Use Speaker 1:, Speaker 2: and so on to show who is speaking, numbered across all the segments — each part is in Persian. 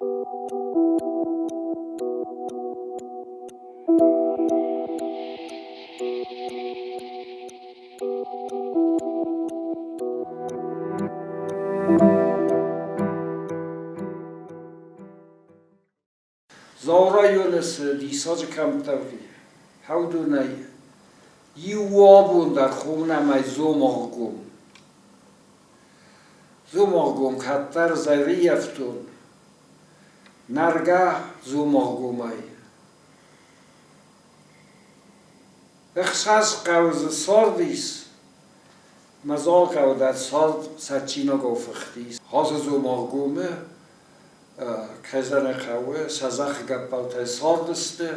Speaker 1: Zaura Yunus die saja kamtavi. Haudunai. Iwabun dar khuna mai zomagum. Zomagum khatar zariyaftun. Narga zomagumai. Ixsas qawz sordis. Mazal qawdat sord sachino gofkhtis. Haz zomagume کزن خواه سزخ گپالتای ساردسته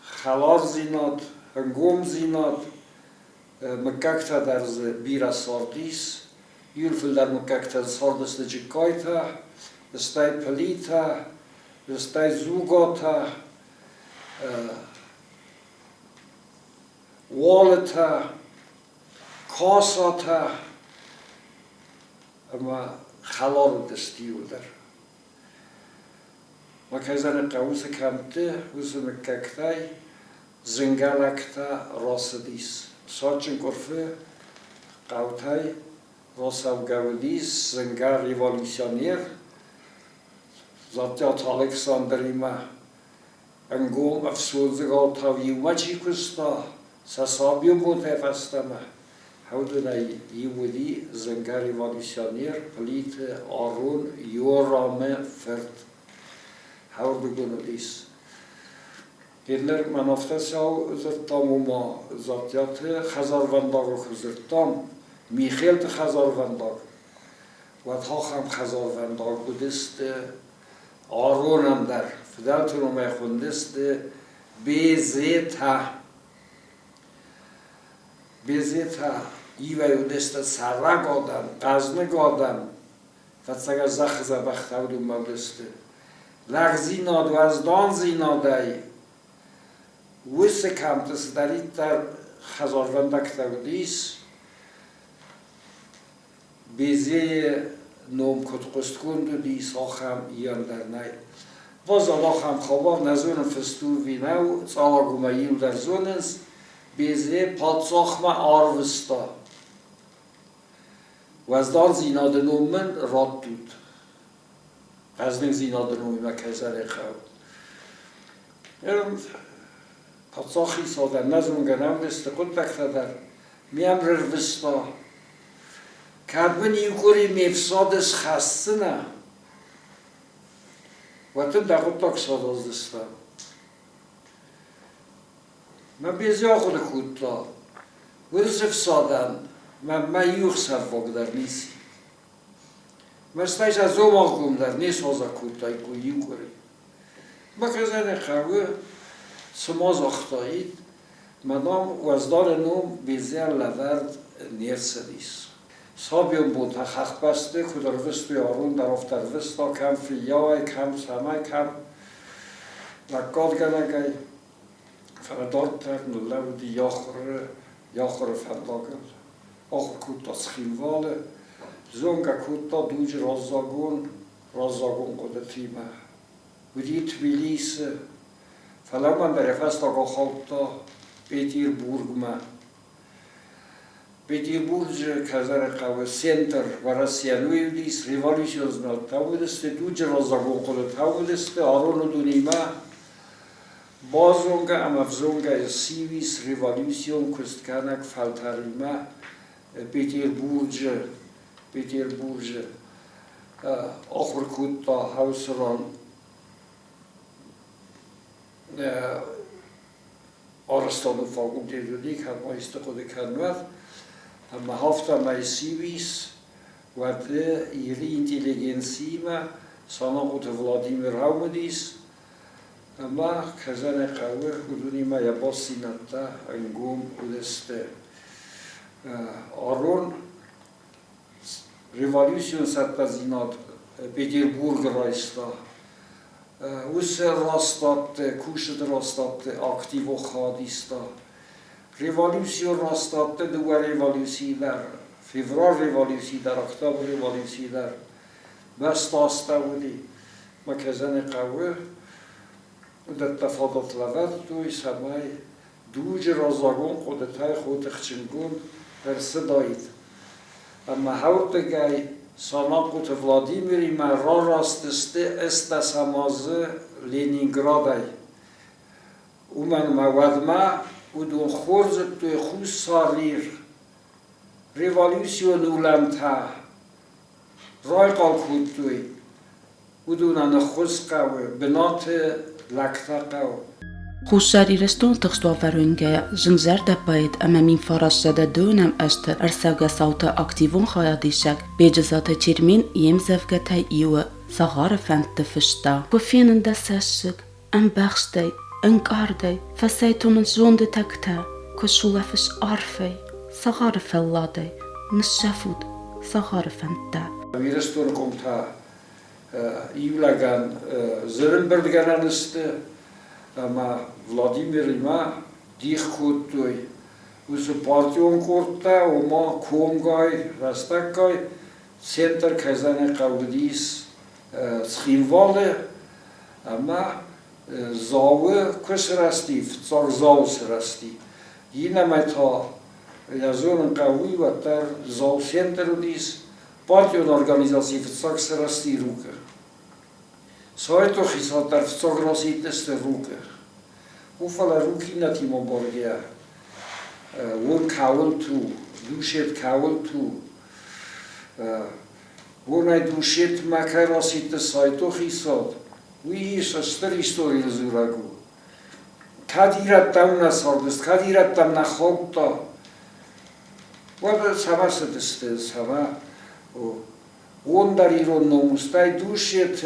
Speaker 1: خلار زیناد هنگوم زیناد مککتا در بیرا ساردیس یولفل در مککتا ساردسته جکایتا دستای پلیتا دستای زوگاتا والتا کاساتا اما خلار دستیو در ما کزن قوس کمته وزن مککتای زنگلکتا راسدیس ساچن کرفه قوتای راسو گودیس زنگر ریوالیسیونیر زاتیات الکساندریما انگوم افسوزگال تاویوما چیکستا ساسابیوم بود افستمه هودنای یودی زنگر ریوالیسیونیر پلیت آرون یورامه فرد هاور بگونودیس. اینر منافعش او زرتام و ما زاتیات خزارونداغ خزرتام میخیلت خزارونداغ و تا هم خزارونداغ بودست آرونم در فدالتون رو میخوندست بیزیتا ایویودست سرگ آدم قزنگ آدم فتسگر زخ زبخت هودون مودسته لغزیناد و از دان زینادای وست کمتس دارید در خزاروندک تودیس بیزی نوم کت قستکند و دیس آخم ایان در نای باز آخم خوابا نزون فستور وینو سالاگوماییل در زونز بیزی پادساخم آروستا و از دان زیناد نومن راد دود قزنگ زیناد نومی مکزر خواب پادساخی سادر نزون گنم دست قد بکتا در میم روستا کدمن یوکوری میفسادش خسته نه و تن دقیق تاک ساداز دستا من بیزیا خود کودتا ورز افسادن من یوخ سرواق در نیسی مرستایش از او ماغوم در نیست هازا کودتای کویی کوری ما کزن خواه سماز اختایید مدام وزدار نوم بیزیر لورد نیرسدیس سابیون بود خخ بسته کدر وستو یارون در افتر وستا کم فیای کم سمای کم لکاد گنگای فرداد تر نلو دی یاخر فرداگل آخر کودتا سخیمواله زونگا کودتا دوج رازاگون قدرتیمه ودی تبلیس فلان در افستا گا خوابتا بیتیر بورگمه Petirburg kazar qawa center varasianui dis revolutions na tawudeste duj razagon qod tawudeste aron dunima bazonga amavzonga civis revolution kustkanak faltarima Petirburg akhir kutta hausran Arslanı fakulteti dik ha istiqode kanvat Ama hafta mai civis vate iri inteligentsima sana ute Vladimir Haumedis ama kazane qawe hudunima yabosinata angum udeste aron revolution satpazinat Peterburg raista us rastat kushet rastat aktivo khadista Revolution rastatte dua revolutioner, februar revolutioner, oktober revolutioner, best asta uli, ما کزن قوه در تفاضل لورد توی سمای دوج رازاگون خودتای خود خچنگون در صدایید اما هاوت گای سانا قوت ولادیمیری ما را راستسته است سمازه لینینگرادای او من موادما او دون خورز توی خوز سالیر ریوالیوسیون اولمتا رای قال توی او دون خوز قوه بنات لکتا قوه
Speaker 2: Խուսարիրեստոն տխստովարունգե ժնգզեր դեպայդ ամեմին ֆարաշեդը դոնամ աշտը արսավգասաուտը ակտիվուն խայադիշակ բեջզատը չիրմին յեմզևգեթայ իուը սաղարը ֆանտը ֆշտա կոֆինն դասաշկ ամբախշտայ ընկարդայ ֆասայտոնն զոնդը տակտա կոշուլաֆշ արֆայ սաղարը ֆելլադայ նշաֆուտ սաղարը ֆանտա
Speaker 1: վիրեստոն կոմթա իվլագան զրմբերդգանանստը Ama Vladimir'ime dih kuttuy. Usu partiyon kortta, oma komgay, rastakay, center kazane kavudis schimvale, ama zavı kus rasti, ftsar zavs rasti. Yine meta yazonun kavuy vatar zav center udis, partiyon organizasyonu ftsar rasti ruke. Zou toch iets wat daar toch nog niet is te roeken. Hoeveel roekie dat iemand borgia? Woon kouwen toe, douchet kouwen toe. Woon hij douchet maken als het is, zou toch iets wat? Wie is een ster historie zo ragu? Kadirat tam na sordes, kadirat tam na chopta. Wat is sama se deste, sama? Woon daar hier onnoemst, hij douchet.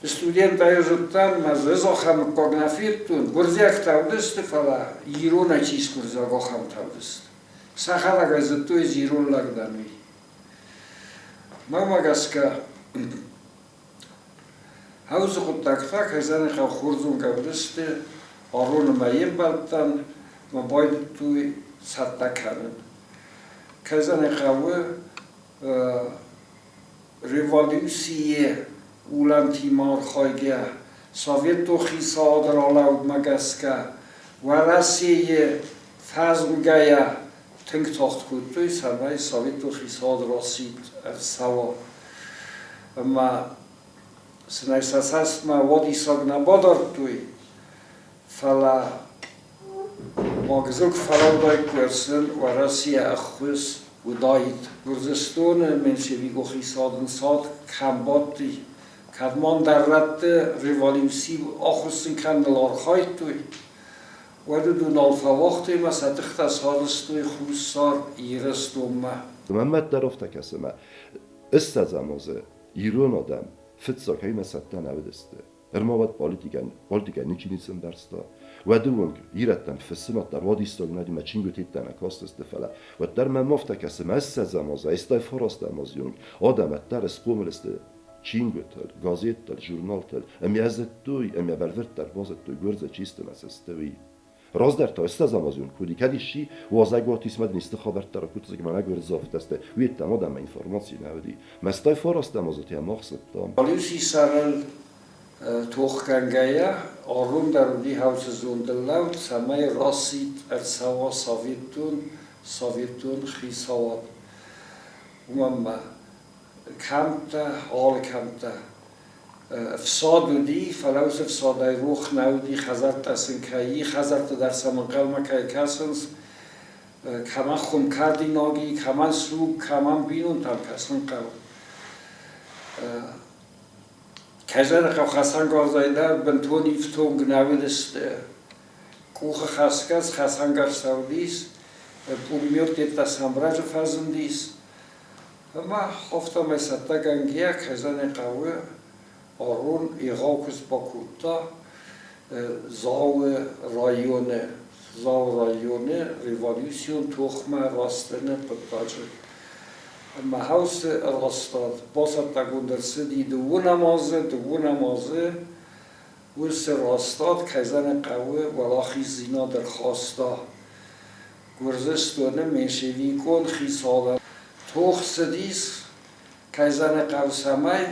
Speaker 1: Студент айжуттан мазызо хам когнафиттун гурзяк тавдысты фала ирона чис гурзаго хам тавдыст сахара газетту из иронлардануй мамагаска хаузу хуттакта казаны ха хурзун гавдысты арон майем баттан мабайдтуй саттаканын казаны хавы революция Ulantimar khayga Sovet خیساد رالاود مگسکا و رسیه فضل گیا تنگ تاخت کود توی سرمایه سویت خیساد راسید سوا اما سنایساس هست ما وادی ساگ نبادار توی فلا ماگزوک فلاودای کرسن و رسیه اخوز و داید گرزستون منشوی گو خیسادن ساد کمباتی Kadman derrette revalutie achtersten kandelar khaytoy. Wadu dun alfawachti ma satikhtas hadastoy khusar irestoma.
Speaker 3: Mehmet darofta keseme. Istazamose iron adam fitsak hay mesattan avdeste. Ermavat politika niçinitsin dersta. Wadung iretten fessinat dar vadistog nadi ma çingötitten kasteste fele. Ve der mefta keseme istazamose istay forastamozjung. Adamet der spomeleste Çingötel, gazettel, jurnaltel, emi ezettoy, emi belvertter bazettoy görze çistem esestevi. Razderta istazamazun kudi kadişi vazagot ismedin istikhabertter kutzik ma megörzaft este. Vittem adam informacji navdi. Mestay forastam azot ya maqsadtam.
Speaker 1: Lucy sarel tochgangaya arun darudi hausezundellaut samay rasit ersawa Sovjetun khisavat. Umma کمتا حال کمتا افساد دی فلوس افسادای روخ نودی خزرت اسن کی خزرت در سمنقل مکای کسنس کمان خم کردی ناگی کمان سوق کمان بینون تام کسن قو کجر خو خسن گازایده بنتونی فتون گناویدست کوخ خسکس خسن گر سودیس پولیمیوت دیتا سامراج فرزندیس ما خفتم استگانگیا کزن قوه آرون ایغاکس باکوتا زاو رایونه ریوالیوسیون تخمه راستنه پتاجه ما هاوس راستاد باسد تگوندرسه دی دو نمازه وس راستاد کزن قوه ولاخی زینا در خواستا گرزستونه میشوی کن خیساله توخ سدیس کایزن قوسمای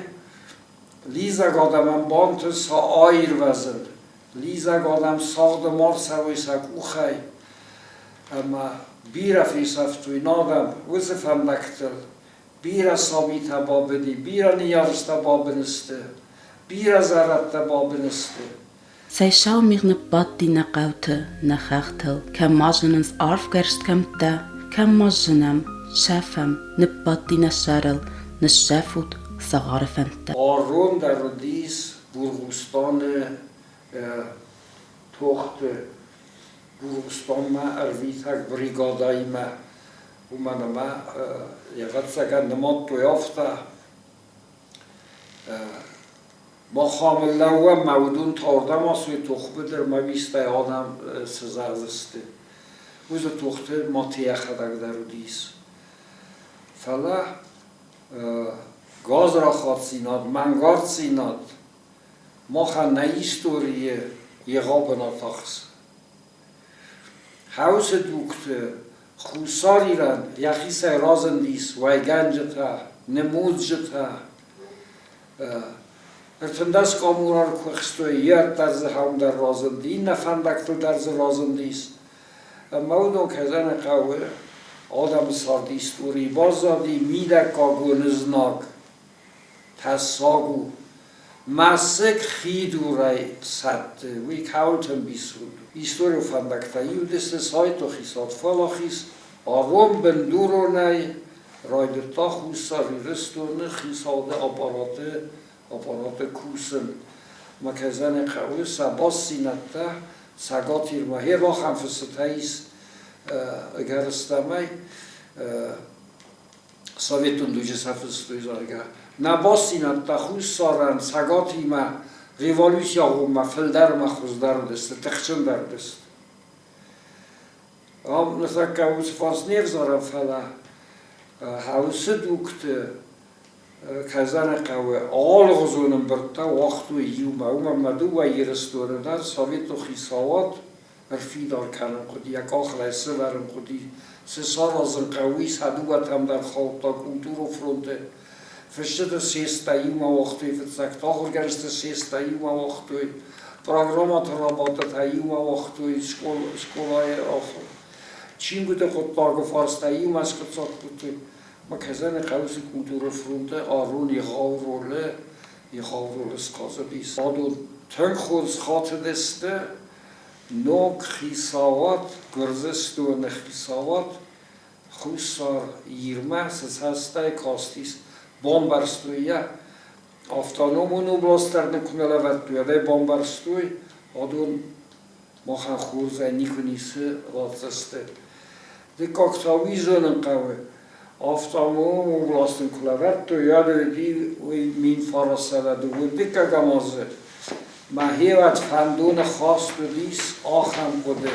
Speaker 1: لیزگ آدم بانت سا آیر وزن لیزگ آدم ساغد مار سوی سک اوخی اما بیر فیصف توی نادم وزفم نکتل بیر سامی تبابنی بیر نیارس تبابنسته بیر زرت تبابنسته
Speaker 2: Sy schaau mich ne patti na qaute na chachtel, kem mazenens arfgerst kemte, kem mazenem, chefem, ne patti na sharel, ne chefut sagarfente.
Speaker 1: آرون در ردیس بورگوستان توخت بورگوستان ما ارویتک بریگادای ما اومده ما یقد سکن نماد تویافته ما خامل لوه مودون تارده ما سوی تخبه در مویسته آدم سزرزسته وز تخته ما تیخدک در ردیس فلا گاز را خواد سیناد منگارد سیناد ما خوا نیستوریه یغاب ناتاخس حوس دوکته خوصاری رن یخی سای رازندیس وی گنجتا نموزجتا ارتندس کامورار کوخستوی یاد درز هم در رازندی این نفندکتل درز رازندیس مودون که زن قوه آدم ساردیستوری بازادی میدک کاگونزناک تساگو مسک خیدو رای ست وی کولتن بیسود ایستوری فندکتا یودست سایتو خیسات فالاخیس آروم بندورو نای رایدتا خوصاری رستونه خیساده آپارات کوسن ما که زن قوه سباس سینته سگاتیر ما هی را خنفستاییس اگر استمای سویتون دوجه سفستویز اگر نباسینت تخوص سارن سگاتی ما ریوالوسیا ما فلدر ما خوزدر دسته تخچن در دست هم نسا که فاس نیفزارم فلا حوصه دوکته که زن قوه آل غزونم برتا وقتو یوما اوما مدو و یرستوره در سویتو خیساوات رفی دار کنم خودی یک آخر سه ورم خودی 3 سال از قوی صدوت هم در خوابتا کلتور و فرونده فشته 3 یوما وقتوی فتسکت آخر گرسته 3 یوما وقتوی پروگرامات رابطه یوما وقتوی شکولای آخر چین بوده خود تاگو فارسته یوما اسکتساک بوده ما کزن قوسی کلتور و فرونده آرون یخاوروله سکازه بیست آدون تنگ خودز خاطر دسته نوک خیساوات گرزستون خیساوات خوصار یرمه سز هسته کاستیس بامبرستویه آفتانومونو بلاستر نکنه لوتویه ده بامبرستوی آدون ما خان خورزه نیکنیسه لاتسته ده کاکتاوی زنن قوه آفتانومونو بلاستن کلوتویه ده دی مین فارسه ده دیگه گمازه ما هیوت فندون خاص بدیس آخم بوده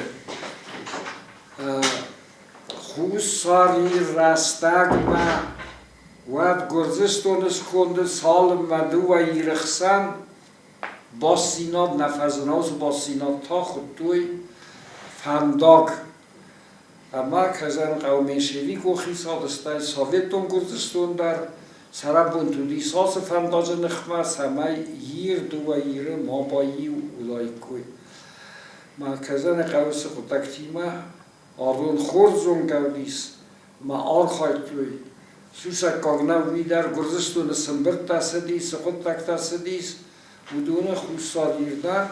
Speaker 1: خوصاری رستگ ما ود گرزستونس کنده سال مدو و ایرخسن با سیناد نفذناز با سیناد تا خود توی فنداگ اما کزن قومی شوی که خیصاد استای ساویتون گرزستون در سرابون تو دیساس فنداز نخمه سمای ییر دو ییر ما بایی و اولای کوی ما کزن قوس خودکتیمه آرون خورزون گودیس ما آر خواهد توی سوسک کاغنم ویدر گرزستون سنبرد تاسدیس خود تک تاسدیس بدون خوصاریر در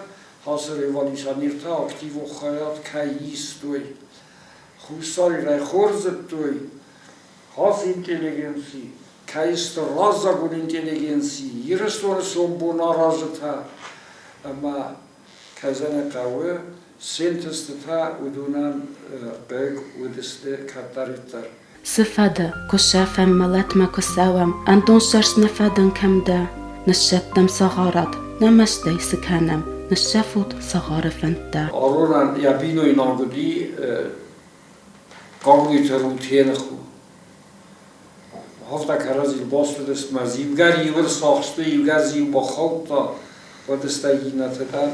Speaker 1: حاصل ایوالیشانیرتا اکتیو و خواهد که ییست توی خوصاری رای خورزد توی خاص اینتلیگنسی که است رازگون اینتلیگنسی یرستون سنبونا رازتا اما کزن قوه سنتستا ودونن بگ ودسته کتریتر
Speaker 2: سفاده كشافم ملات ما كساوم أندون شرس نفادن كمدا نشتم صغارات نمشتي سكانم نشفوت صغار فنتا
Speaker 1: آرونن یبینو ایناگودی کاموی تروتین خو هفته کرازی باست دست مزیبگر یور ساخستوی یور زیو با خوب تا و دسته یینت در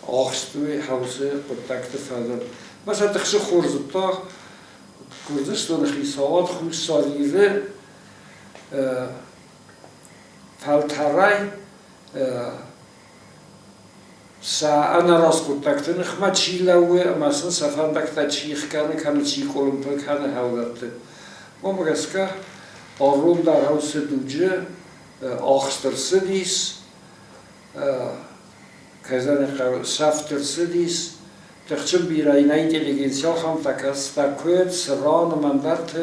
Speaker 1: آخستوی حوزه بدکت فدر مثلا تخش خورزتا کردستان خیساوات خوش ساریره فلترای أنا راس كنت نخمة شيء لو مثلا سفر دكتور شيخ كان شيء كلام كان هودت ما مگسکه آروم در هاوس دوجه آخستر سدیس کهزن سفتر سدیس تخچم بیرای اینتلیجنسیا هم تکست تکوت سران من درت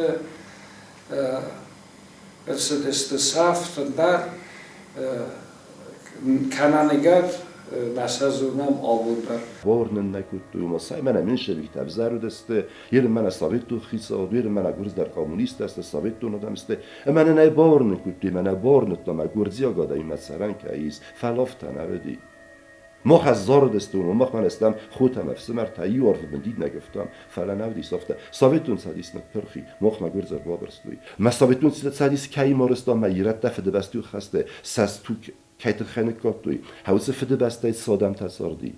Speaker 1: است سفت در کنانگت مسازونم آوردن.
Speaker 3: وارن نکوت و مسای من من شبیه تبزر رو دسته. یه من سویت تو خیسا و یه من گورز در کامونیست است سویت تو ندم است. من نه وارن کوتی من وارن تو ما گورزی آگاده این مثلا که ایست فلافت نبودی. ما هزار دستون و ما من استم خودم افسمر تایی و عرف بندید نگفتم فعلا نبودی سافته سویتون سادیس نپرخی ما گورز بابرستوی ما سویتون سادیس کی مارستا ما ایرت دفعه دبستیو خسته ساز تو کیت خنک کاتوی هاوس فده بسته سادم تصاردی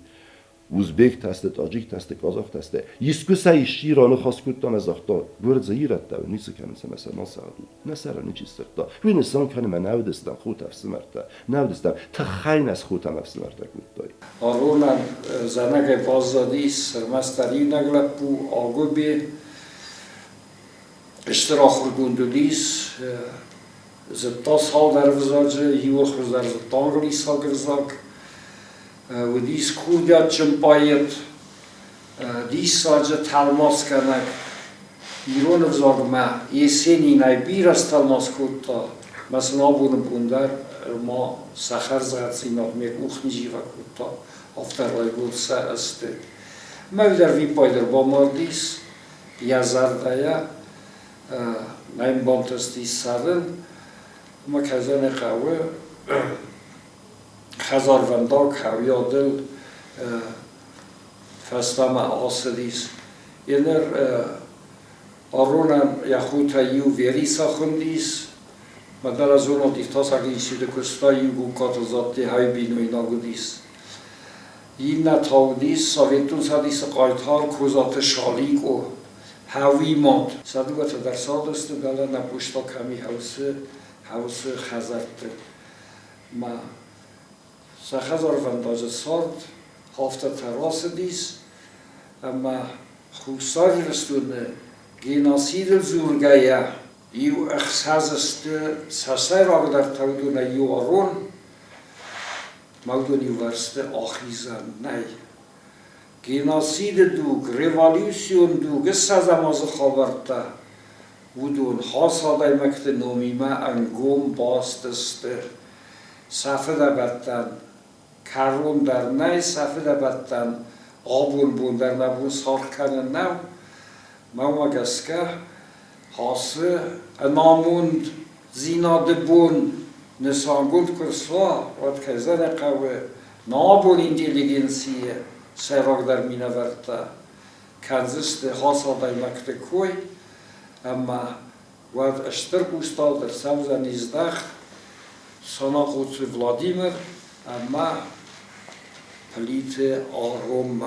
Speaker 3: اوزبک تسته تاجیک تسته کازاخ تسته یسکو سعی شیرانو خاص کردم از اختار گورد زیرت دو نیست که مثلا ما سعدو نه سرانی چیز سرتا وی نسان کنه من نودستم خود افسه مرتا نودستم تا خین از خودم افسه مرتا کردای
Speaker 1: آرونم زنگ بازدادیس مستری نگلب بو آگو بی اشتراخ گوندودیس زتا سال در وزاجه هیوخ در زتانگلی ساگرزاک و دیس کودیات چمپایت دیس ساجه تلماس کنک ایرون وزاگ ما یه سینی نای بیر از تلماس کود تا مثلا بونم بوندر ما سخر زد سینات میک اوخ نیجیوه کود تا افتر رای بود سه استه ما در وی پایدر با مردیس یا زردایا نایم بانتستی سرن ما کزن قوه خزارونداک هویادل فستم آسدیس اینر آرونم یخوتا یو ویریسا خوندیس ما در از اون دیفتاس اگه سید کستایی گو کاتوزاتی های بینو اینا گودیس این نتاودیس ساویتون سادیس قایتار کوزات شالیک و هاوی ماند صدوگت در سادست دالا نپوشتا کمی هاوس خزرت ما سخزار ونداز سارد هافته تراس دیس اما خوصاری رستونه گیناسید زورگایا یو اخساز است ساسای راگ در تودونه یو آرون مودونی ورسته آخیزن نی گیناسید دوگ ریوالیوسیون دوگ سازماز خاورتا ودون حاصل مکت نومیما انگوم باستسته صفه دبتن کرون در نی صفه دبتن آبون بون در نبون ساخت کنن نو ما گسکه حاصل ناموند زیناد بون نسانگوند کرسوا واد کزن قوه نابون اینتلیجنسیه سراغ در مینه ورتا کنزست حاصل مکت کوی اما واد اشتر بوستال در سوزن نیزدخ سانا قدس ولادیمیر اما پلیت آروم